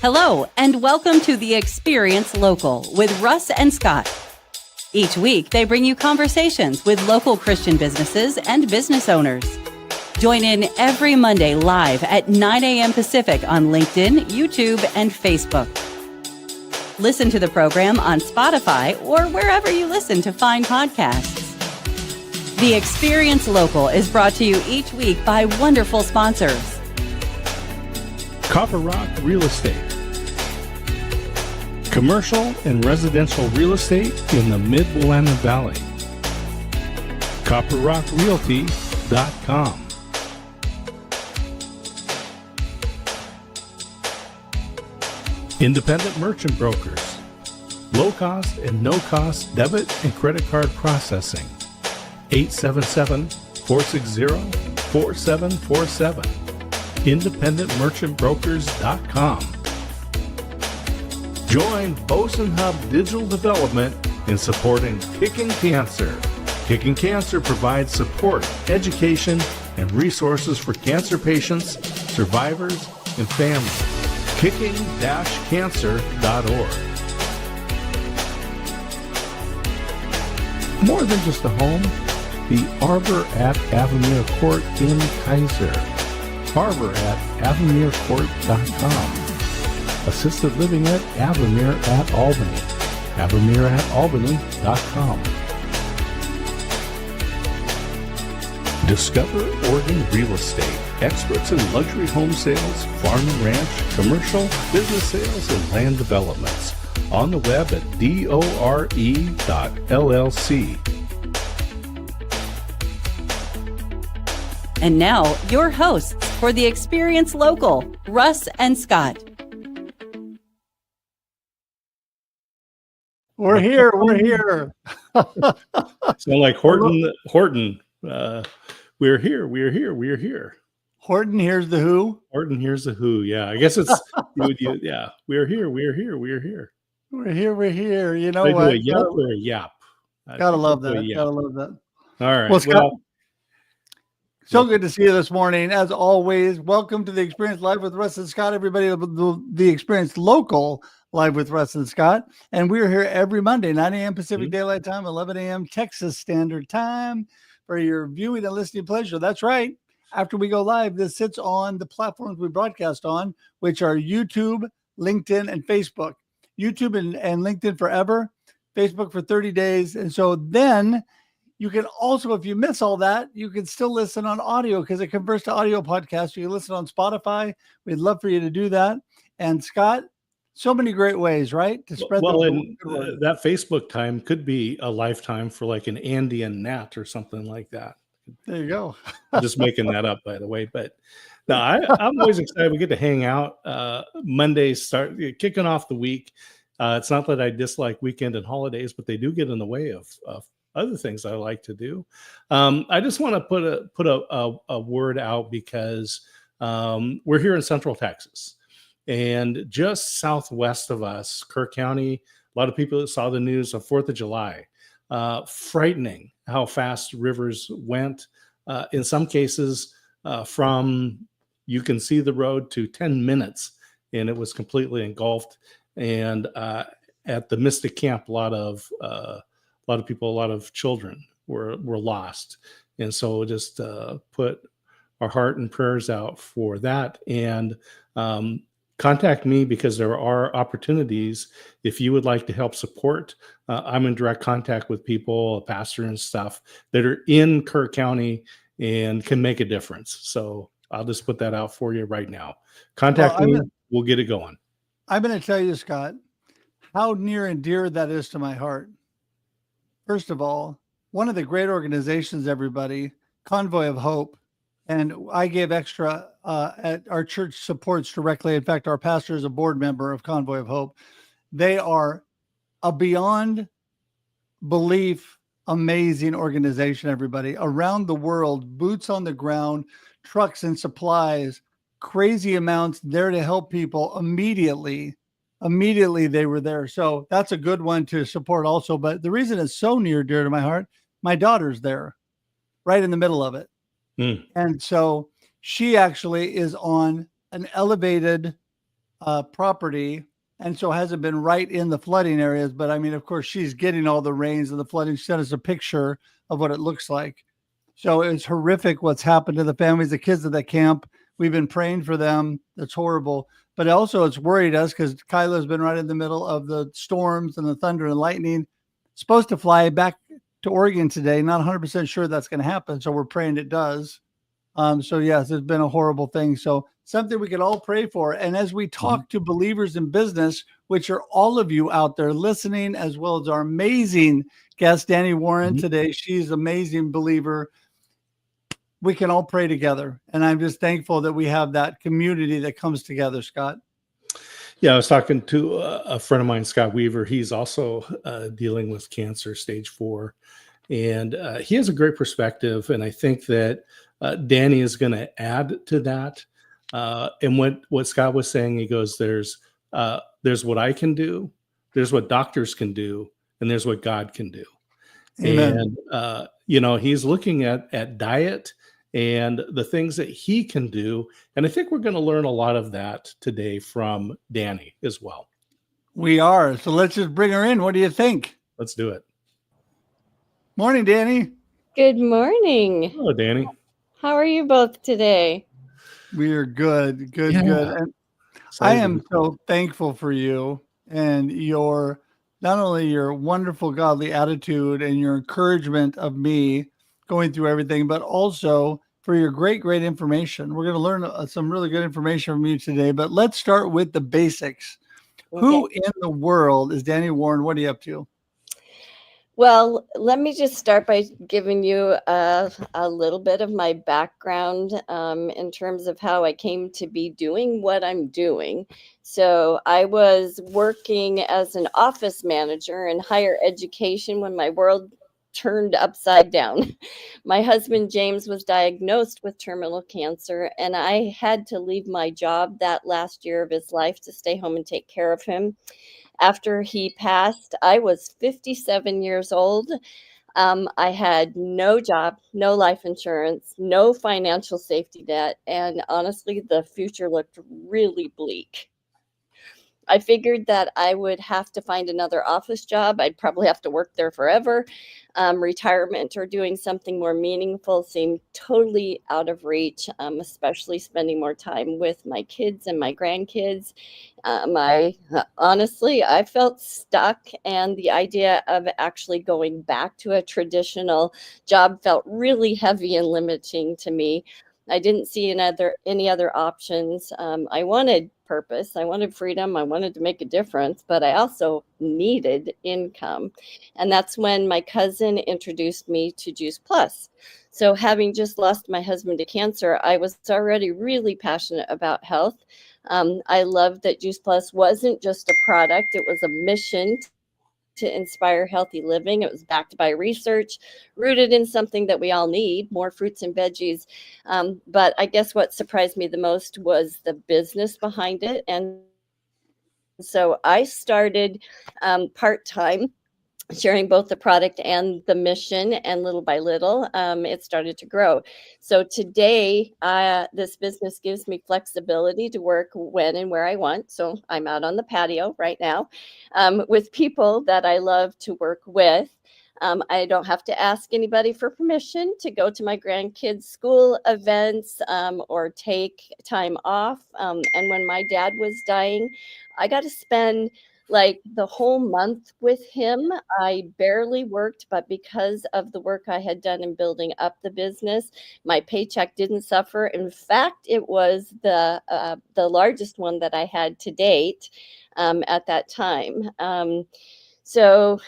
Hello, and welcome to the Experience Local with Russ and Scott. Each week, they bring you conversations with local Christian businesses and business owners. Join in every Monday live at 9 a.m. Pacific on LinkedIn, YouTube, and Facebook. Listen to the program on Spotify or wherever you listen to fine podcasts. The Experience Local is brought to you each week by wonderful sponsors. Copper Rock Real Estate. Commercial and residential real estate in the Mid-Willamette Valley. CopperRockRealty.com. Independent merchant brokers. Low cost and no cost debit and credit card processing. 877-460-4747. IndependentMerchantBrokers.com. Join Boson Hub Digital Development in supporting Kicking Cancer. Kicking Cancer provides support, education, and resources for cancer patients, survivors, and families. Kicking-cancer.org. More than just a home, the Arbor at Avamere Court in Kaiser. Arbor at AvamereCourt.com. Assisted living at Avamere at Albany. AvamereAtAlbany.com. Discover Oregon Real Estate. Experts in luxury home sales, farm and ranch, commercial, business sales, and land developments. On the web at dore.llc. And now, your hosts for the Experience Local, Russ and Scott. We're here. Sound like Horton. We're here. Horton hears the who. Horton hears the who. Yeah, I guess it's yeah. We're here. You know they what? Do a yelp or a yap? Gotta love that. All right. Well, Scott, so good to see you this morning. As always, welcome to the Experience Live with Russ and Scott. Everybody, the Experience Local Live with Russ and Scott. And we're here every Monday, 9 a.m. Pacific Daylight Time, 11 a.m. Texas Standard Time for your viewing and listening pleasure. That's right. After we go live, this sits on the platforms we broadcast on, which are YouTube, LinkedIn, and Facebook. YouTube and LinkedIn forever, Facebook for 30 days. And so then you can also, if you miss all that, you can still listen on audio because it converts to audio podcasts. You can listen on Spotify. We'd love for you to do that. And Scott, so many great ways, right? To spread that Facebook time could be a lifetime for like an Andy and Nat or something like that. There you go. I'm just making that up, by the way. But no, I'm always excited. We get to hang out. Mondays start kicking off the week. It's not that I dislike weekend and holidays, but they do get in the way of other things I like to do. I just want to put a word out because we're here in Central Texas. And just southwest of us, Kerr County, a lot of people that saw the news of 4th of July, frightening how fast rivers went. In some cases, from you can see the road to 10 minutes, and it was completely engulfed. And at the Mystic Camp, a lot of people, a lot of children were lost. And so just put our heart and prayers out for that. And contact me because there are opportunities if you would like to help support. I'm in direct contact with people, a pastor and stuff that are in Kerr County and can make a difference. So I'll just put that out for you right now. Contact me. We'll get it going. I'm going to tell you, Scott, how near and dear that is to my heart. First of all, one of the great organizations, everybody, Convoy of Hope, and I gave extra at our church supports directly. In fact, our pastor is a board member of Convoy of Hope. They are a beyond belief amazing organization, everybody. Around the world, boots on the ground, trucks and supplies, crazy amounts there to help people immediately. Immediately they were there. So that's a good one to support also. But the reason it's so near dear to my heart, my daughter's there right in the middle of it. And so she actually is on an elevated property, and so hasn't been right in the flooding areas. But I mean, of course, she's getting all the rains and the flooding. She sent us a picture of what it looks like. So it's horrific what's happened to the families, the kids at that camp. We've been praying for them. That's horrible. But also it's worried us because Kyla's been right in the middle of the storms and the thunder and lightning. Supposed to fly back to Oregon today. Not 100% sure that's going to happen. So we're praying it does. So yes, it's been a horrible thing. So something we could all pray for. And as we talk to believers in business, which are all of you out there listening, as well as our amazing guest, Dani Warren today. She's an amazing believer. We can all pray together. And I'm just thankful that we have that community that comes together, Scott. Yeah, I was talking to a friend of mine, Scott Weaver. He's also dealing with cancer, stage 4. And he has a great perspective. And I think that Dani is going to add to that. And what Scott was saying, he goes, there's what I can do, there's what doctors can do, and there's what God can do. Amen. And, he's looking at diet and the things that he can do. And I think we're going to learn a lot of that today from Dani as well. We are. So let's just bring her in. What do you think? Let's do it. Morning, Dani. Good morning. Hello, Dani. How are you both today? We are good. Good. And I am so thankful for you and not only your wonderful godly attitude and your encouragement of me going through everything, but also for your great information. We're going to learn some really good information from you today, but let's start with the basics. Okay. Who in the world is Dani Warren? What are you up to? Well, let me just start by giving you a little bit of my background in terms of how I came to be doing what I'm doing. So I was working as an office manager in higher education when my world turned upside down. My husband, James, was diagnosed with terminal cancer, and I had to leave my job that last year of his life to stay home and take care of him. After he passed, I was 57 years old. I had no job, no life insurance, no financial safety net, and honestly, the future looked really bleak. I figured that I would have to find another office job. I'd probably have to work there forever. Retirement or doing something more meaningful seemed totally out of reach, especially spending more time with my kids and my grandkids. Honestly, I felt stuck, and the idea of actually going back to a traditional job felt really heavy and limiting to me. I didn't see any other options. I wanted purpose. I wanted freedom. I wanted to make a difference, but I also needed income. And that's when my cousin introduced me to Juice Plus. So having just lost my husband to cancer, I was already really passionate about health. I loved that Juice Plus wasn't just a product. It was a mission to inspire healthy living. It was backed by research, rooted in something that we all need, more fruits and veggies. But I guess what surprised me the most was the business behind it. And so I started part-time, sharing both the product and the mission, and little by little, it started to grow. So today, this business gives me flexibility to work when and where I want. So I'm out on the patio right now with people that I love to work with. I don't have to ask anybody for permission to go to my grandkids' school events or take time off. And when my dad was dying, I got to spend like the whole month with him. I barely worked, but because of the work I had done in building up the business, my paycheck didn't suffer. In fact, it was the largest one that I had to date at that time. So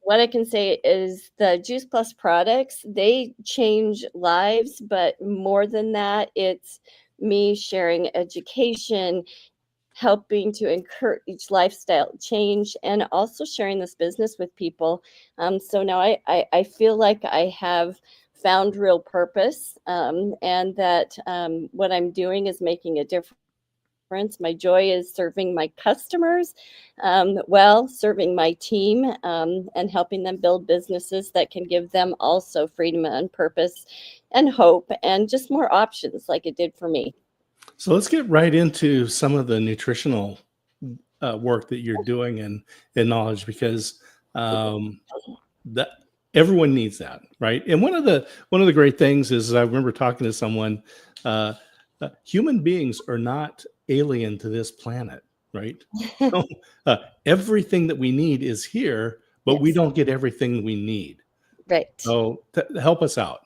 what I can say is the Juice Plus products, they change lives, but more than that, it's me sharing education, helping to encourage lifestyle change, and also sharing this business with people. So now I feel like I have found real purpose, and that what I'm doing is making a difference. My joy is serving my customers, serving my team, and helping them build businesses that can give them also freedom and purpose and hope and just more options like it did for me. So let's get right into some of the nutritional work that you're doing and knowledge, because that everyone needs that, right? And one of the great things is, I remember talking to someone, human beings are not alien to this planet, right? So, everything that we need is here, but we Yes. don't get everything we need. Right. So help us out.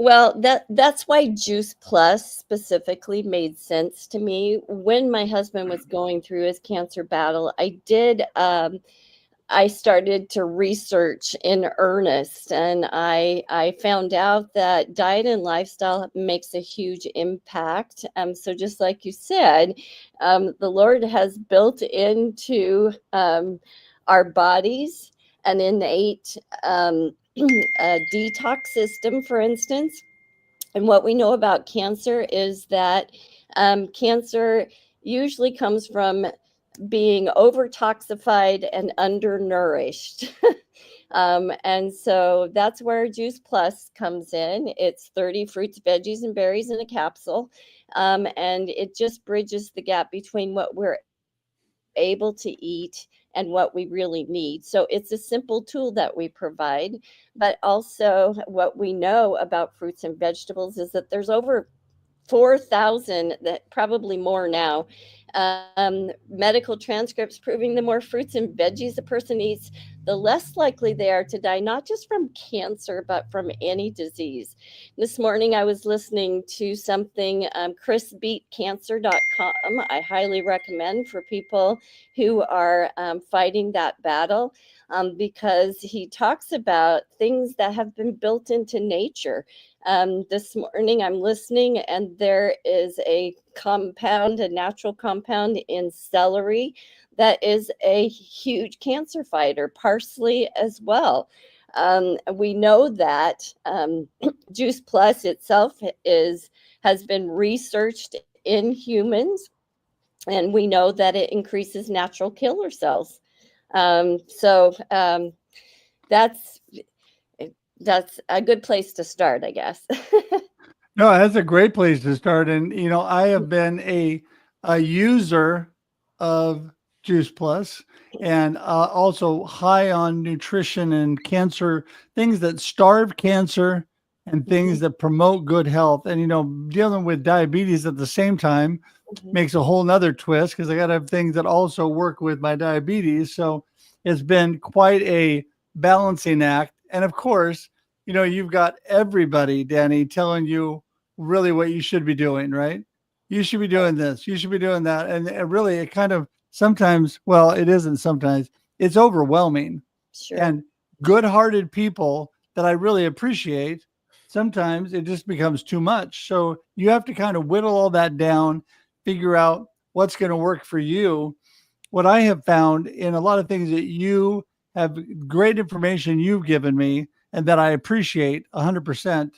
Well, that's why Juice Plus specifically made sense to me. When my husband was going through his cancer battle, I started to research in earnest, and I found out that diet and lifestyle makes a huge impact. So just like you said, the Lord has built into our bodies an innate detox system, for instance. And what we know about cancer is that cancer usually comes from being overtoxified and undernourished. And so that's where Juice Plus comes in. It's 30 fruits, veggies, and berries in a capsule. And it just bridges the gap between what we're able to eat and what we really need. So it's a simple tool that we provide. But also, what we know about fruits and vegetables is that there's over 4,000, that probably more now, medical transcripts proving the more fruits and veggies a person eats, the less likely they are to die, not just from cancer, but from any disease. This morning, I was listening to something, chrisbeatcancer.com. I highly recommend for people who are fighting that battle, because he talks about things that have been built into nature. This morning I'm listening, and there is a natural compound in celery that is a huge cancer fighter, parsley as well. We know that Juice Plus itself has been researched in humans, and we know that it increases natural killer cells. So that's a good place to start, I guess. No, that's a great place to start. And, I have been a user of Juice Plus, and also high on nutrition and cancer, things that starve cancer and things that promote good health. And, dealing with diabetes at the same time makes a whole nother twist, because I got to have things that also work with my diabetes. So it's been quite a balancing act. And of course, you've got everybody, Dani, telling you really what you should be doing, right? You should be doing this, you should be doing that. And really, it kind of sometimes, well, it isn't sometimes, it's overwhelming. Sure. And good-hearted people that I really appreciate, sometimes it just becomes too much. So you have to kind of whittle all that down, figure out what's going to work for you. What I have found in a lot of things that you have, great information you've given me, and that I appreciate 100%,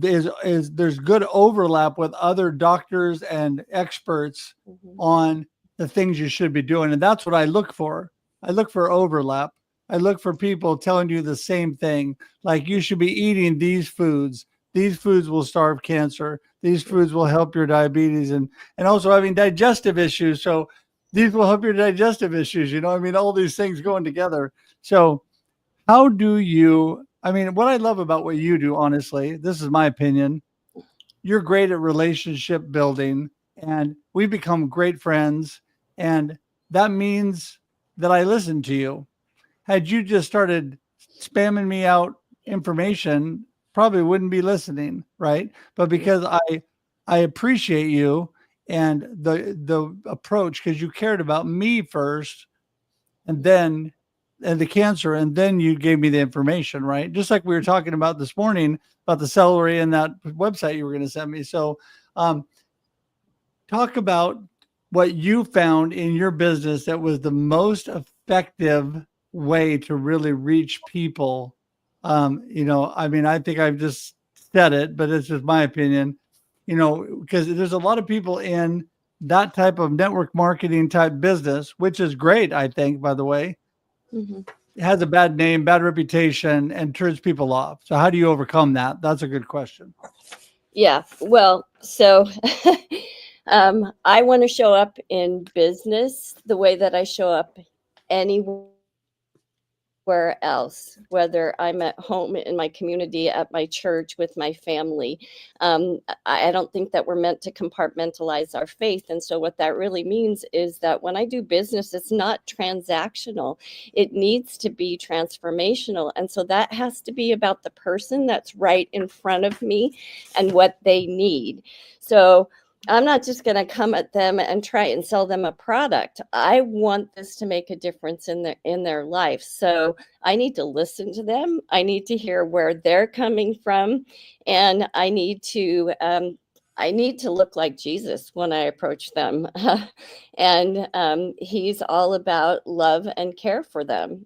is there's good overlap with other doctors and experts on the things you should be doing. And that's what I look for. I look for overlap. I look for people telling you the same thing, like you should be eating these foods. These foods will starve cancer. These foods will help your diabetes, and also having digestive issues. So these will help your digestive issues. All these things going together. So how do you, what I love about what you do, honestly, this is my opinion, you're great at relationship building, and we've become great friends. And that means that I listen to you. Had you just started spamming me out information, probably wouldn't be listening, right? But because I appreciate you and the approach, because you cared about me first, and the cancer, and then you gave me the information, right? Just like we were talking about this morning about the celery and that website you were going to send me. So talk about what you found in your business that was the most effective way to really reach people. I think I've just said it, but it's just my opinion, because there's a lot of people in that type of network marketing type business, which is great, I think, by the way. It has a bad name, bad reputation, and turns people off. So how do you overcome that? That's a good question. Yeah. Well, so I want to show up in business the way that I show up anywhere else, whether I'm at home in my community, at my church, with my family. I don't think that we're meant to compartmentalize our faith. And so, what that really means is that when I do business, it's not transactional, it needs to be transformational. And so, that has to be about the person that's right in front of me and what they need. So, I'm not just going to come at them and try and sell them a product. I want this to make a difference in their life. So I need to listen to them. I need to hear where they're coming from, and I need to look like Jesus when I approach them. And he's all about love and care for them.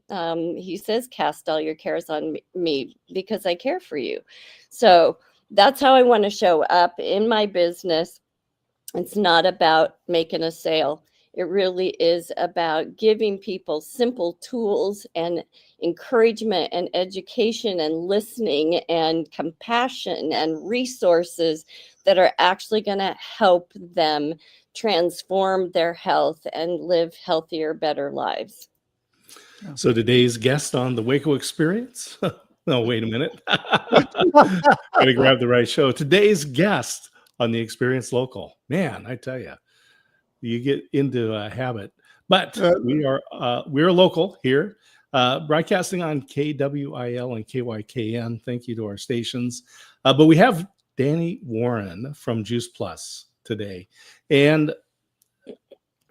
He says, "Cast all your cares on me because I care for you." So that's how I want to show up in my business. It's not about making a sale. It really is about giving people simple tools and encouragement and education and listening and compassion and resources that are actually going to help them transform their health and live healthier, better lives. So today's guest on the Waco Experience. No, wait a minute. Gotta grab the right show. Today's guest on the Experience Local. Man, I tell you, you get into a habit. But we're local here, broadcasting on KWIL and KYKN. Thank you to our stations. But we have Dani Warren from Juice Plus today. And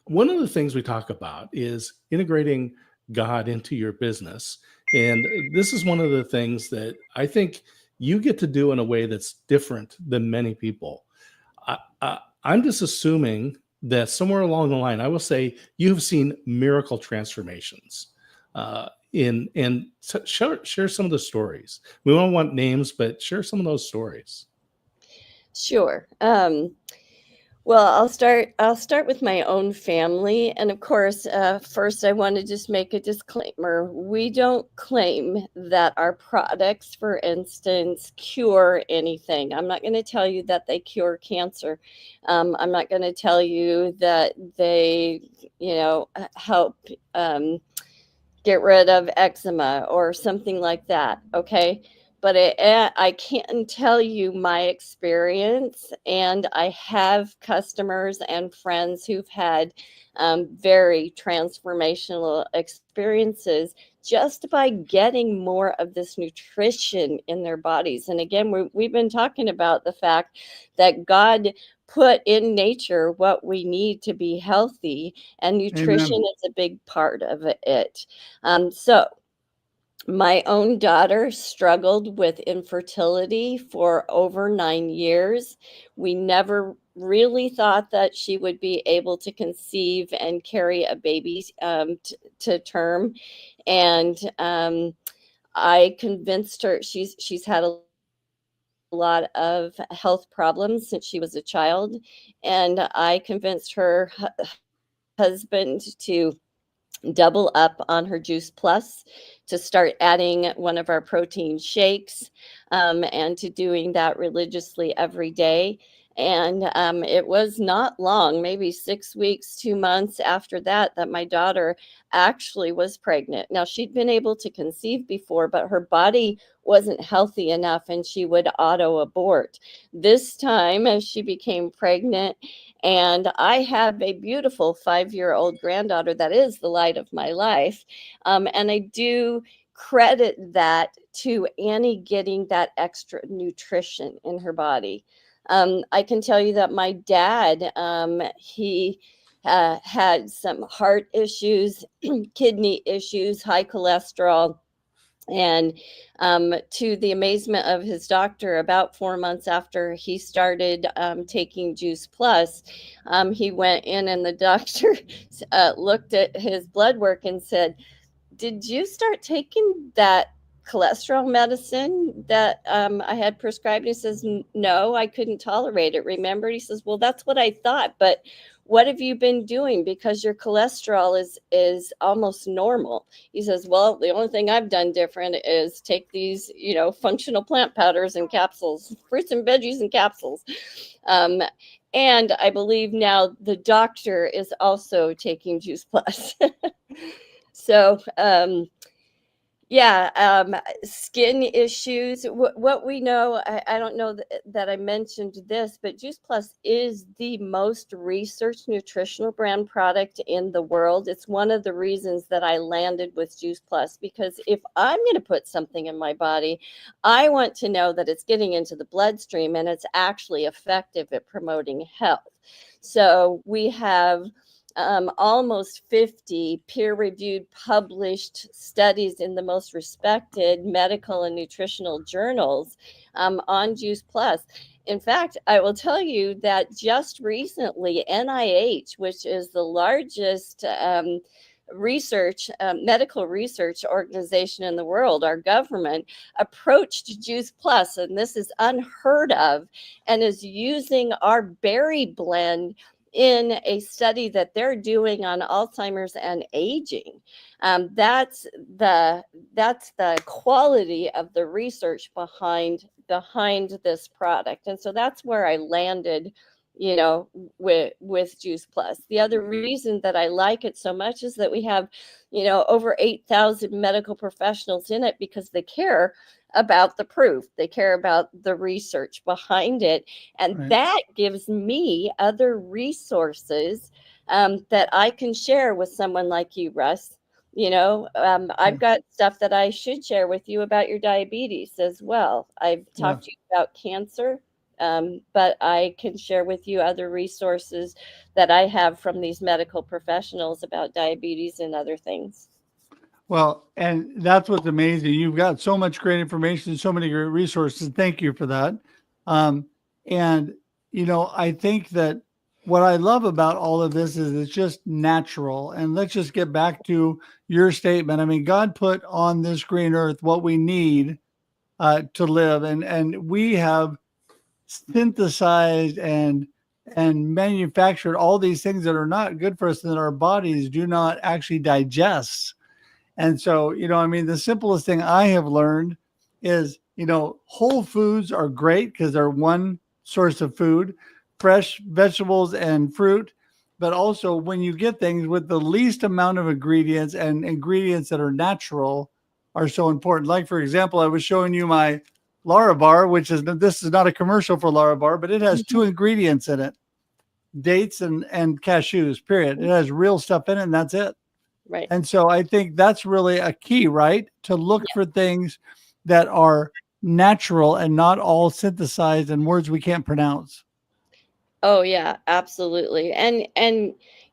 one of the things we talk about is integrating God into your business. And this is one of the things that I think you get to do in a way that's different than many people. I'm just assuming that somewhere along the line, I will say you've seen miracle transformations. And share some of the stories. We don't want names, but share some of those stories. Sure. Well, I'll start with my own family, and of course, first I want to just make a disclaimer. We don't claim that our products, for instance, cure anything. I'm not going to tell you that they cure cancer. I'm not going to tell you that they, help get rid of eczema or something like that. Okay. But I can tell you my experience, and I have customers and friends who've had very transformational experiences just by getting more of this nutrition in their bodies. And again, we've been talking about the fact that God put in nature what we need to be healthy, and nutrition Amen. is a big part of it. So my own daughter struggled with infertility for over 9 years. We never really thought that she would be able to conceive and carry a baby to term. And I convinced her, she's had a lot of health problems since she was a child. And I convinced her husband to double up on her Juice Plus, to start adding one of our protein shakes, and to doing that religiously every day. And it was not long, maybe 6 weeks, 2 months after that, that my daughter actually was pregnant. Now, she'd been able to conceive before, but her body wasn't healthy enough and she would auto abort. This time, as she became pregnant, and I have a beautiful 5-year-old granddaughter that is the light of my life. And I do credit that to Annie getting that extra nutrition in her body. I can tell you that my dad, he had some heart issues, kidney issues, high cholesterol. And to the amazement of his doctor, about 4 months after he started taking Juice Plus, he went in and the doctor looked at his blood work and said, "Did you start taking that cholesterol medicine that I had prescribed?" He says, "No, I couldn't tolerate it. Remember?" He says, "Well, that's what I thought. But what have you been doing? Because your cholesterol is almost normal. He says, well, the only thing I've done different is take these, functional plant powders and capsules, fruits and veggies and capsules. And I believe now the doctor is also taking Juice Plus. So, skin issues. What we know, I don't know that I mentioned this, but Juice Plus is the most researched nutritional brand product in the world. It's one of the reasons that I landed with Juice Plus, because if I'm going to put something in my body, I want to know that it's getting into the bloodstream and it's actually effective at promoting health. So we have almost 50 peer-reviewed published studies in the most respected medical and nutritional journals on Juice Plus. In fact, I will tell you that just recently, NIH, which is the largest medical research organization in the world, our government, approached Juice Plus, and this is unheard of, and is using our berry blend in a study that they're doing on Alzheimer's and aging. That's the quality of the research behind this product. And so that's where I landed, with Juice Plus. The other reason that I like it so much is that we have, over 8,000 medical professionals in it, because they care about the proof. They care about the research behind it. And Right. that gives me other resources that I can share with someone like you, Russ. I've got stuff that I should share with you about your diabetes as well. I've talked to you about cancer, but I can share with you other resources that I have from these medical professionals about diabetes and other things. Well, and that's what's amazing. You've got so much great information, so many great resources. Thank you for that. And, I think that what I love about all of this is it's just natural. And let's just get back to your statement. I mean, God put on this green earth what we need to live. And we have synthesized and manufactured all these things that are not good for us and that our bodies do not actually digest. And so, the simplest thing I have learned is, whole foods are great because they're one source of food, fresh vegetables and fruit. But also when you get things with the least amount of ingredients, and ingredients that are natural are so important. Like, for example, I was showing you my Larabar, this is not a commercial for Larabar, but it has 2 ingredients in it: dates and cashews, period. It has real stuff in it, and that's it. Right. And so I think that's really a key, right? To look for things that are natural and not all synthesized in words we can't pronounce. Oh yeah, absolutely. And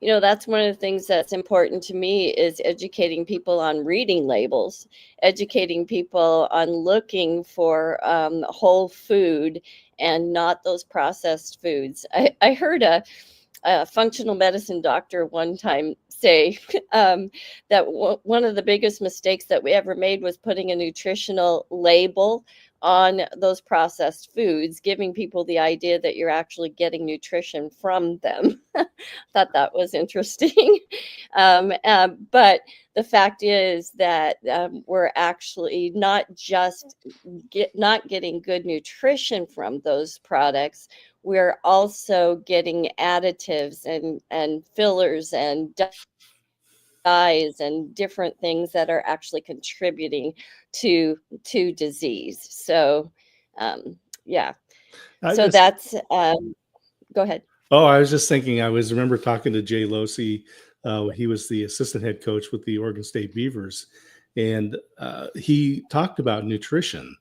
that's one of the things that's important to me, is educating people on reading labels, educating people on looking for whole food and not those processed foods. I heard a functional medicine doctor one time say that one of the biggest mistakes that we ever made was putting a nutritional label on those processed foods, giving people the idea that you're actually getting nutrition from them. Thought that was interesting. But the fact is that we're actually not just not getting good nutrition from those products. We're also getting additives and fillers and dyes and different things that are actually contributing to disease. So, yeah. So that's go ahead. Oh, I was just thinking. Remember talking to Jay Losey. He was the assistant head coach with the Oregon State Beavers, and he talked about nutrition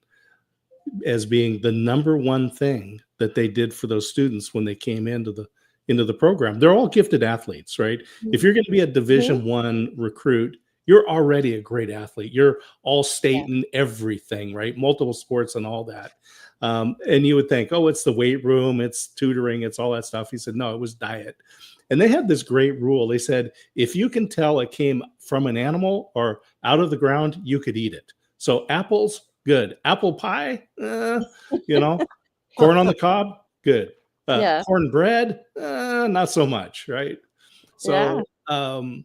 as being the number one thing that they did for those students when they came into the program. They're all gifted athletes, right? If you're going to be a Division I recruit, you're already a great athlete. You're all state in everything, right? Multiple sports and all that. And you would think, oh, it's the weight room, it's tutoring, it's all that stuff. He said, no, it was diet. And they had this great rule. They said, if you can tell it came from an animal or out of the ground, you could eat it. So apples, good. Apple pie, corn on the cob, good. Yeah. Cornbread, not so much, right? Yeah. So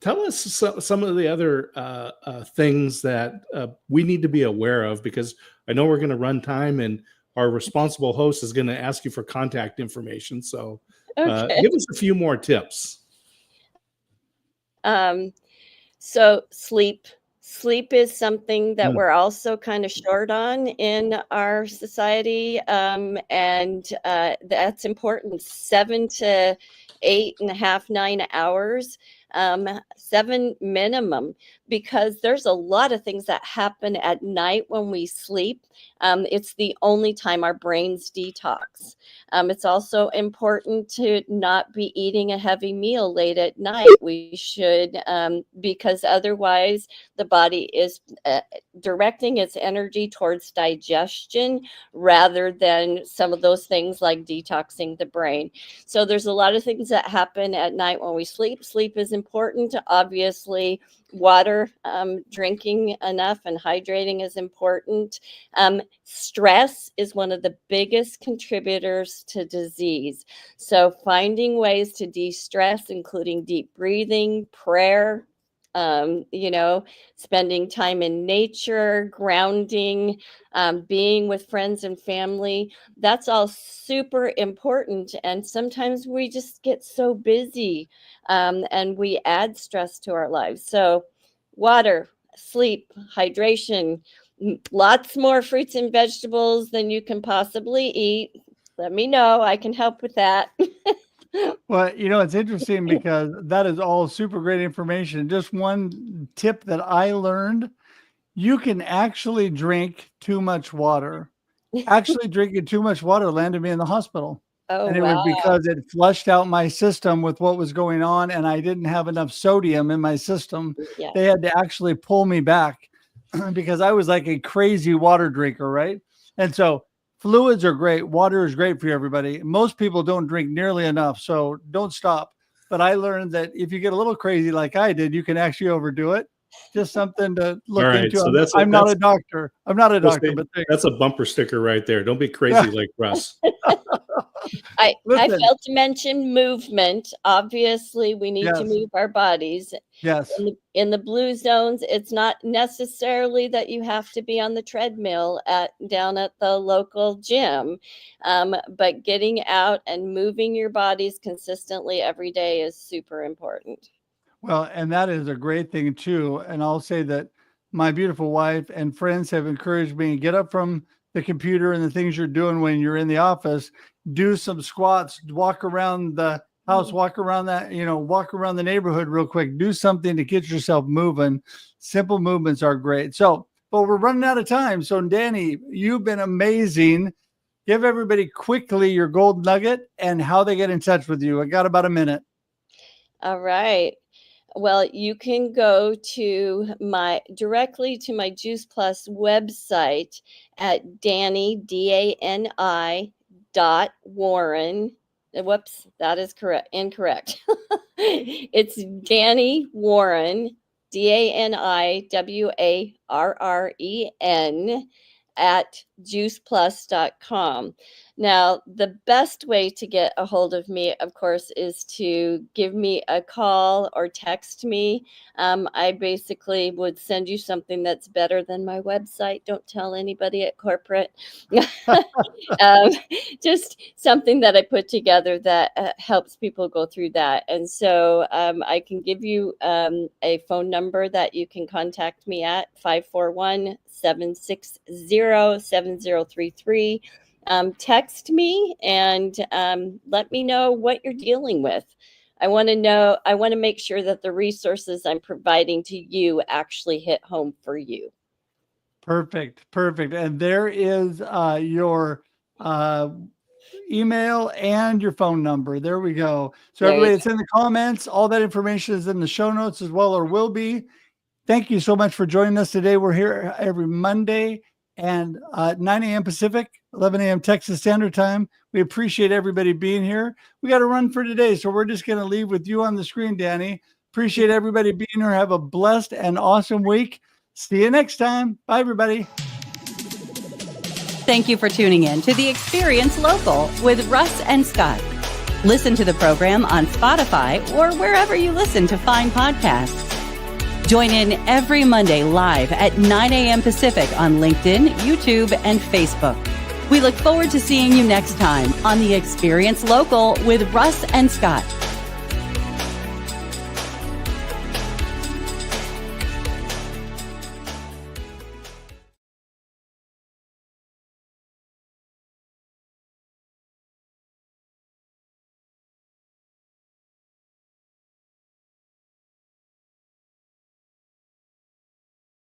tell us some of the other things that we need to be aware of, because I know we're going to run time and our responsible host is going to ask you for contact information. So Okay. give us a few more tips. So sleep is something that Mm. we're also kind of short on in our society, and that's important. 7 to 8.5, 9 hours, 7 minimum, because there's a lot of things that happen at night when we sleep. It's the only time our brains detox. It's also important to not be eating a heavy meal late at night. We should, because otherwise the body is directing its energy towards digestion rather than some of those things like detoxing the brain. So there's a lot of things that happen at night when we sleep. Sleep is important. Obviously, water, drinking enough and hydrating is important. Stress is one of the biggest contributors to disease. So finding ways to de-stress, including deep breathing, prayer, spending time in nature, grounding, being with friends and family, that's all super important. And sometimes we just get so busy, and we add stress to our lives. So water, sleep, hydration, lots more fruits and vegetables than you can possibly eat. Let me know. I can help with that. Well, it's interesting because that is all super great information. Just one tip that I learned, you can actually drink too much water. Actually drinking too much water landed me in the hospital. Oh, And it was wow. because it flushed out my system with what was going on, and I didn't have enough sodium in my system. Yeah. They had to actually pull me back because I was like a crazy water drinker, right? And so fluids are great. Water is great for you, everybody. Most people don't drink nearly enough, so don't stop. But I learned that if you get a little crazy like I did, you can actually overdo it. Just something to All look right. into. So I'm not a doctor. I'm not a doctor, but that's a bumper sticker right there. Don't be crazy like Russ. I listen. failed to mention movement. Obviously, we need to Yes. move our bodies. Yes. In the blue zones, it's not necessarily that you have to be on the treadmill down at the local gym, but getting out and moving your bodies consistently every day is super important. Well, and that is a great thing too. And I'll say that my beautiful wife and friends have encouraged me to get up from the computer and the things you're doing when you're in the office, do some squats, walk around the house, walk around walk around the neighborhood real quick, do something to get yourself moving. Simple movements are great. So, but we're running out of time. So Dani, you've been amazing. Give everybody quickly your gold nugget and how they get in touch with you. I got about a minute. All right. Well, you can go directly to my Juice Plus website at Dani, Dani .Warren. Whoops, that is incorrect. It's Dani Warren, DaniWarren at juiceplus.com. Now, the best way to get a hold of me, of course, is to give me a call or text me. I basically would send you something that's better than my website. Don't tell anybody at corporate. Just something that I put together that helps people go through that. And so I can give you a phone number that you can contact me at 541-760-7033. Text me and let me know what you're dealing with. I want to make sure that the resources I'm providing to you actually hit home for you. Perfect. And there is your email and your phone number. There we go. So everybody, it's in the comments. All that information is in the show notes as well, or will be. Thank you so much for joining us today. We're here every Monday and 9 a.m. Pacific, 11 a.m. Texas Standard Time. We appreciate everybody being here. We got to run for today, so we're just going to leave with you on the screen, Dani. Appreciate everybody being here. Have a blessed and awesome week. See you next time. Bye, everybody. Thank you for tuning in to The Experience Local with Russ and Scott. Listen to the program on Spotify or wherever you listen to find podcasts. Join in every Monday live at 9 a.m. Pacific on LinkedIn, YouTube, and Facebook. We look forward to seeing you next time on The Experience Local with Russ and Scott.